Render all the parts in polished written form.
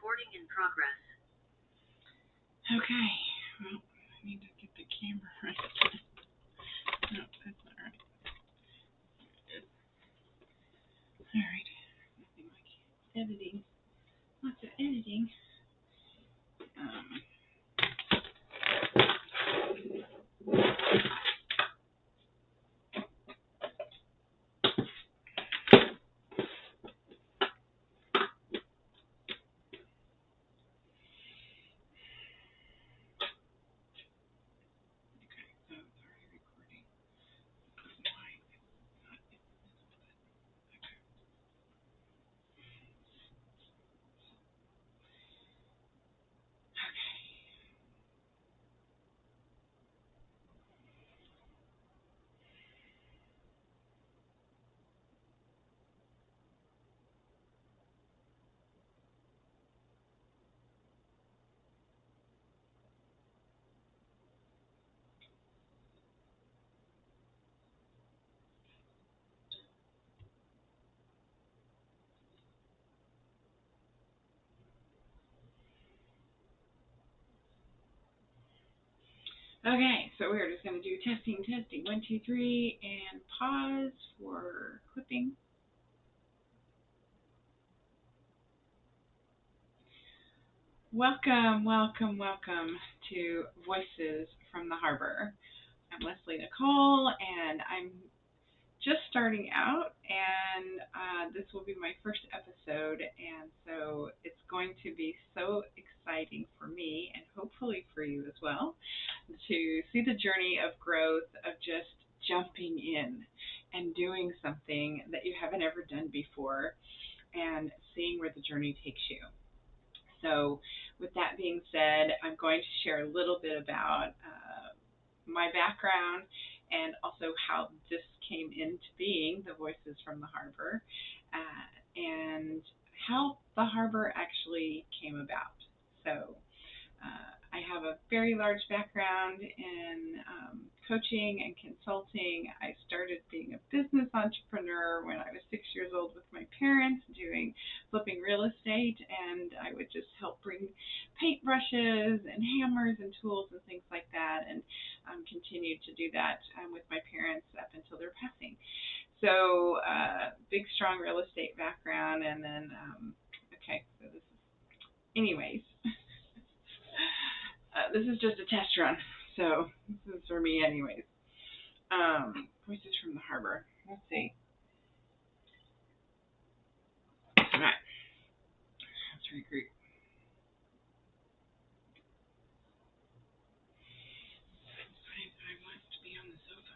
Recording in progress. Okay. Well, I need to get the camera right. No, that's not right. All right. Nothing like editing. Lots of editing. Okay, so we're just going to do testing. 1, 2, 3, and pause for clipping. Welcome to Voices from the Harbour. I'm Lesley Nicole, and I'm just starting out, and this will be my first episode, and so it's going to be so exciting for me, and hopefully for you as well, to see the journey of growth of just jumping in and doing something that you haven't ever done before and seeing where the journey takes you. So with that being said, I'm going to share a little bit about my background and also how this came into being, the Voices from the Harbour, and how the Harbour actually came about. So I have a very large background in coaching and consulting. I started being a business entrepreneur when I was 6 years old with my parents flipping real estate, and I would just help bring paintbrushes and hammers and tools and things like that, and continued to do that with my parents up until their passing. So big, strong real estate background, and then, so this is, anyways, this is just a test run, so this is for me anyways. Voices from the Harbour. Let's see. All right. Let's regroup. I want to be on the sofa.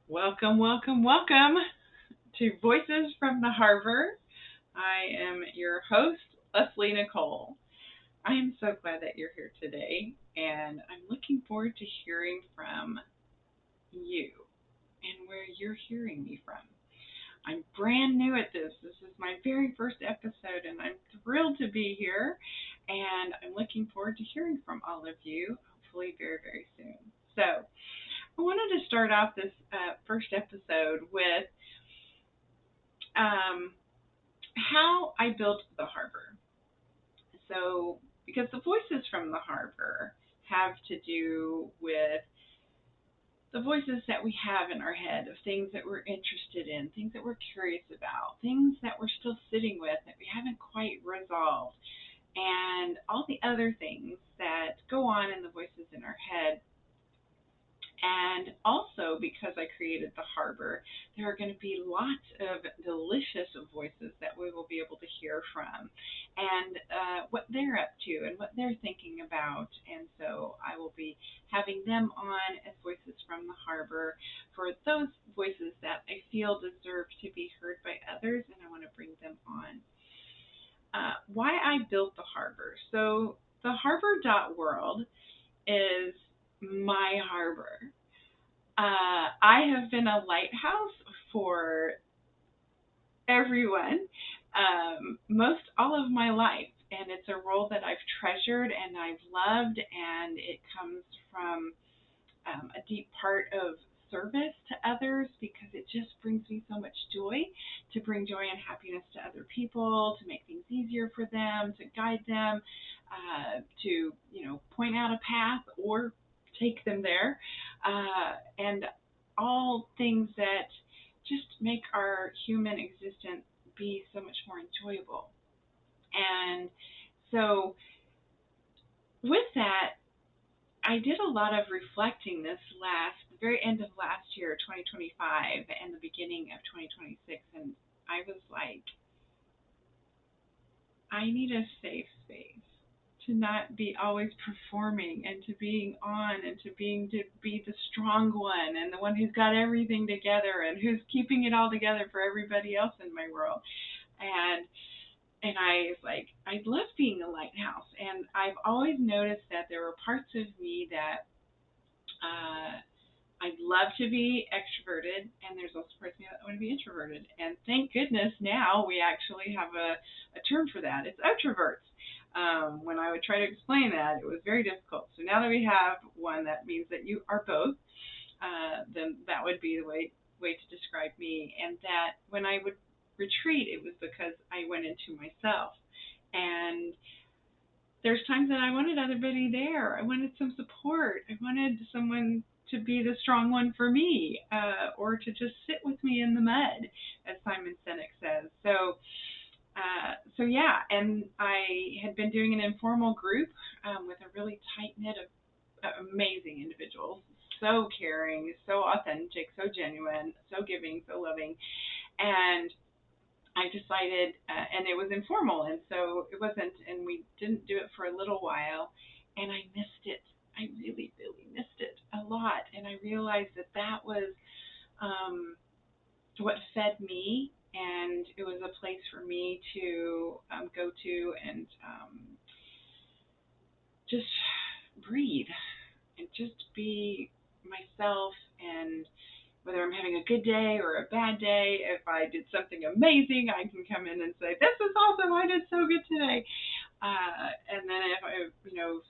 Welcome to Voices from the Harbour. I am your host, Lesley Nicole. I am so glad that you're here today, and I'm looking forward to hearing from you and where you're hearing me from. I'm brand new at this. This is my very first episode, and I'm thrilled to be here, and I'm looking forward to hearing from all of you, hopefully very, very soon. So I wanted to start off this first episode with how I built the Harbour. So, because the Voices from the Harbour have to do with the voices that we have in our head of things that we're interested in, things that we're curious about, things that we're still sitting with that we haven't quite resolved, and all the other things that go on in the voices in our head. And also, because I created the Harbour, there are going to be lots of delicious voices that we will be able to hear from, and what they're up to and what they're thinking about. And so I will be having them on as Voices from the Harbour for those voices that I feel deserve to be heard by others, and I want to bring them on. Why I built the Harbour. So the Harbour.world is my harbor. I have been a lighthouse for everyone most all of my life. and it's a role that I've treasured and I've loved, and it comes from a deep part of service to others, because it just brings me so much joy to bring joy and happiness to other people, to make things easier for them, to guide them, to point out a path or take them there, and all things that just make our human existence be so much more enjoyable. And so with that, I did a lot of reflecting the very end of last year, 2025, and the beginning of 2026, and I was like, I need a safe space to not be always performing, and to being on, and to be the strong one, and the one who's got everything together, and who's keeping it all together for everybody else in my world. And I was like, I love being a lighthouse, and I've always noticed that there were parts of me that I'd love to be extroverted, and there's also parts of me that want to be introverted. And thank goodness now we actually have a term for that. It's introverts. When I would try to explain that, it was very difficult. So now that we have one that means that you are both, then that would be the way to describe me. And that when I would retreat, it was because I went into myself. And there's times that I wanted everybody there. I wanted some support. I wanted someone to be the strong one for me, or to just sit with me in the mud, as Simon Sinek says. So yeah, and I had been doing an informal group with a really tight-knit of amazing individuals, so caring, so authentic, so genuine, so giving, so loving. And I decided, and it was informal, and so it wasn't, and we didn't do it for a little while, and I missed it. I really, really missed it a lot, and I realized that was what fed me, and it was a place for me to go to and just breathe and just be myself. And whether I'm having a good day or a bad day, if I did something amazing, I can come in and say, "This is awesome! I did so good today." And then if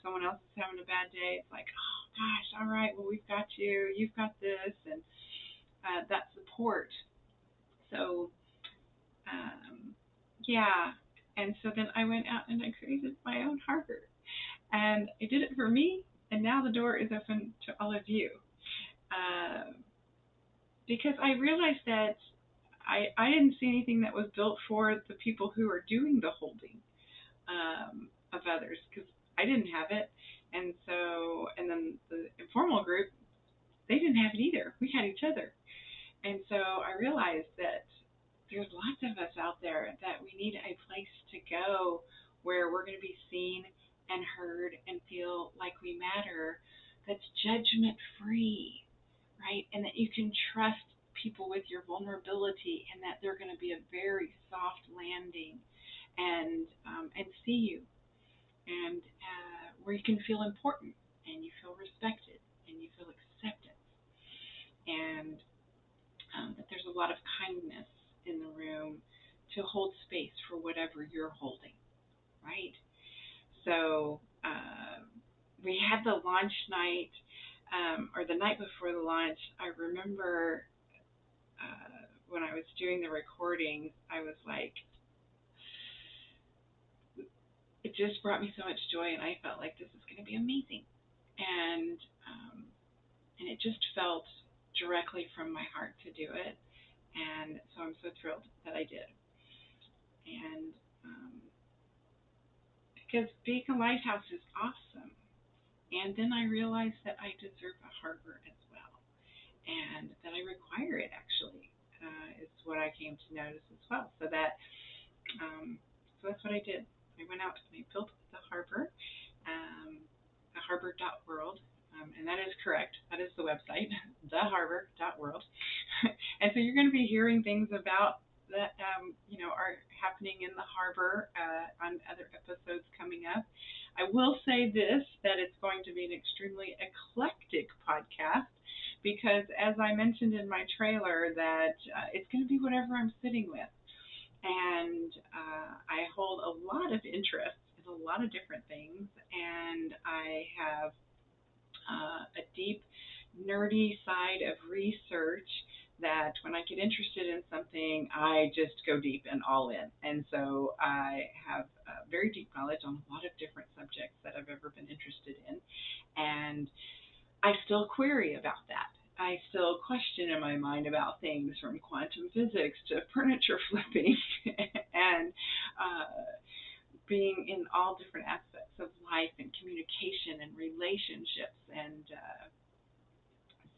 someone else is having a bad day, it's like, "Oh gosh, all right, well, we've got you. You've got this," and that support. So yeah, and so then I went out and I created my own harbor, and I did it for me, and now the door is open to all of you. Because I realized that I didn't see anything that was built for the people who are doing the holding of others, because I didn't have it. And then the informal group, they didn't have it either. We had each other. And so I realized that there's lots of us out there that we need a place to go where we're going to be seen and heard and feel like we matter, that's judgment free, right? And that you can trust people with your vulnerability, and that they're going to be a very soft landing, and see you, and where you can feel important, and you feel respected, and you feel acceptance, and that there's a lot of kindness in the room to hold space for whatever you're holding, right? So we had the launch night, or the night before the launch. I remember when I was doing the recordings, I was like, it just brought me so much joy, and I felt like this is going to be amazing. And it just felt directly from my heart to do it. And so I'm so thrilled that I did. And because being a lighthouse is awesome. And then I realized that I deserve a harbor as well, and that I require it, actually, is what I came to notice as well. So that's what I did. I went out and I built the harbor, theharbor.world, and that is correct. That is the website, theharbor.world. And so you're going to be hearing things about that, are happening in the harbor on other episodes coming up. I will say this, that it's going to be an extremely eclectic podcast, because as I mentioned in my trailer, that it's going to be whatever I'm sitting with. And I hold a lot of interests a lot of different things, and I have a deep, nerdy side of research that when I get interested in something, I just go deep and all in. And so I have very deep knowledge on a lot of different subjects that I've ever been interested in. And I still query about that. I still question in my mind about things from quantum physics to furniture flipping and being in all different aspects of life and communication and relationships. And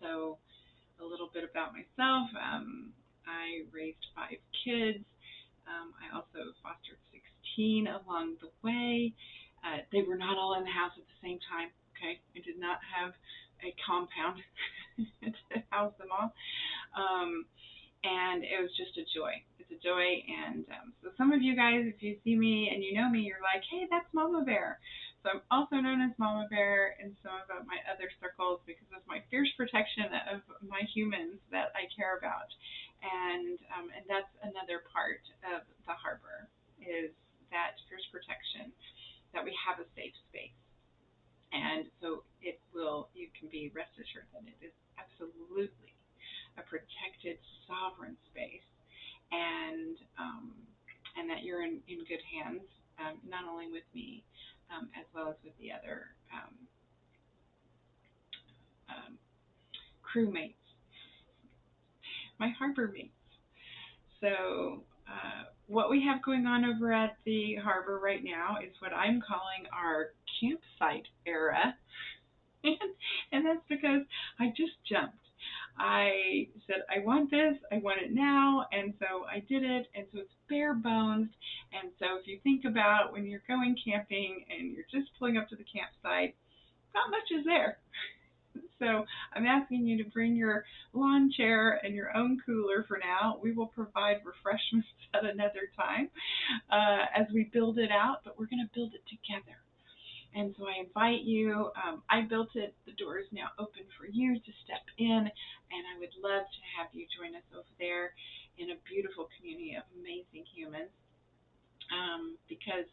so a little bit about myself. I raised 5 kids. I also fostered 16 along the way. They were not all in the house at the same time. Okay, I did not have a compound to house them all. And it was just a joy. It's a joy. And so some of you guys, if you see me and you know me, you're like, hey, that's Mama Bear. So I'm also known as Mama Bear in some of my other circles because of my fierce protection of my humans that I care about. And that's another part of the harbor, is that fierce protection, that we have a safe space. And so you can be rest assured that it is absolutely a protected, sovereign space, and that you're in good hands, not only with me, as well as with the other crewmates, my harbor mates. So what we have going on over at the harbor right now is what I'm calling our campsite era. And that's because I just jumped. I said, I want this, I want it now, and so I did it, and so it's bare bones. And so if you think about when you're going camping and you're just pulling up to the campsite, not much is there. So I'm asking you to bring your lawn chair and your own cooler for now. We will provide refreshments at another time as we build it out, but we're going to build it together. And so I invite you. I built it. The door is now open for you to step in, and I would love to have you join us over there in a beautiful community of amazing humans, because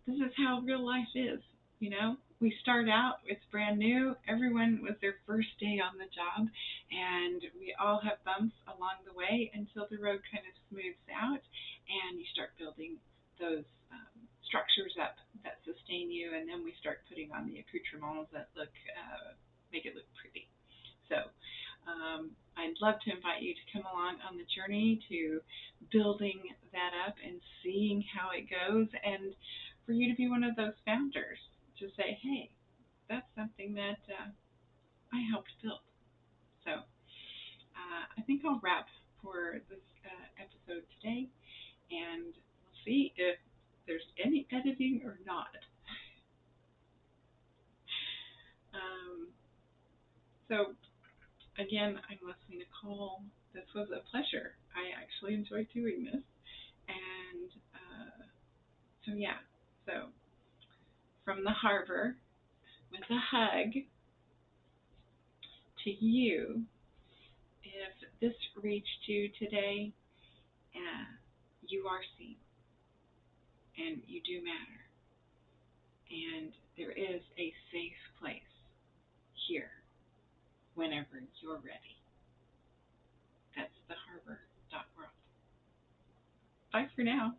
this is how real life is. You know, we start out, it's brand new. Everyone was their first day on the job, and we all have bumps along the way until the road kind of smooths out, and you start building those structures up that sustain you, and then we start putting on the accoutrements that make it look pretty. So I'd love to invite you to come along on the journey to building that up and seeing how it goes, and for you to be one of those founders to say, hey, that's something that I helped build. So I think I'll wrap for this episode today, and we'll see if there's any editing or not. So again, I'm Lesley Nicole. This was a pleasure. I actually enjoyed doing this. And so yeah, so from the harbor with a hug to you, if this reached you today, you are seen, and you do matter, and there is a safe place here whenever you're ready. That's theharbor.world. Bye for now.